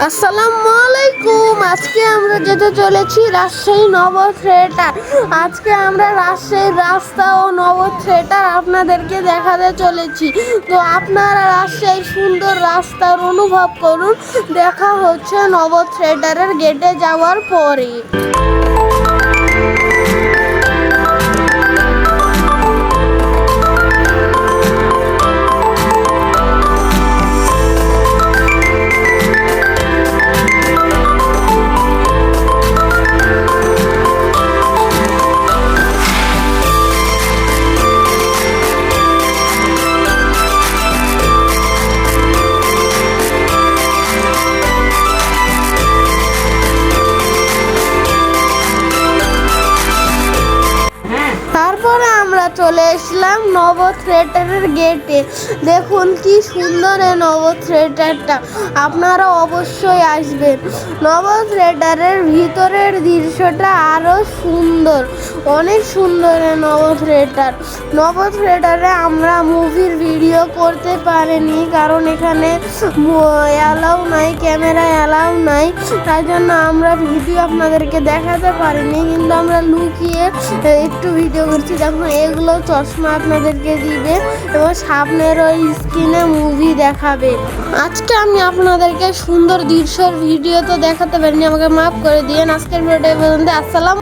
আসসালামু আলাইকুম। আজকে আমরা যেতে চলেছি রাজশাহী নব থিয়েটার। আজকে আমরা রাজশাহীর রাস্তা ও নব থিয়েটার আপনাদেরকে দেখাতে চলেছি। তো আপনারা রাজশাহীর সুন্দর রাস্তার অনুভব করুন। দেখা হচ্ছে নব থিয়েটারের গেটে যাওয়ার পরে। তারপরে আমরা চলে এসলাম নব থিয়েটারের গেটে। দেখুন কি সুন্দর এই নব থিয়েটারটা, আপনারা অবশ্যই আসবেন। নব থিয়েটারের ভিতরের দৃশ্যটা আরও সুন্দর, অনেক সুন্দর এই নব থিয়েটার। নব থিয়েটারে আমরা মুভির ভিডিও করতে পারিনি, কারণ এখানে অ্যালাউ নাই, ক্যামেরা অ্যালাউ নাই, তাই জন্য আমরা ভিডিও আপনাদেরকে দেখাতে পারিনি। কিন্তু আমরা লুকিয়ে একটু ভিডিও করছি। দেখুন এগুলো চশমা আপনাদেরকে দিবে এবং সামনের ওই স্ক্রিনে মুভি দেখাবে। আজকে আমি আপনাদেরকে সুন্দর দৃশ্যের ভিডিও তো দেখাতে পারিনি, আমাকে মাফ করে দিয়েন। আজকের ভিডিও পর্যন্ত। আসসালাম।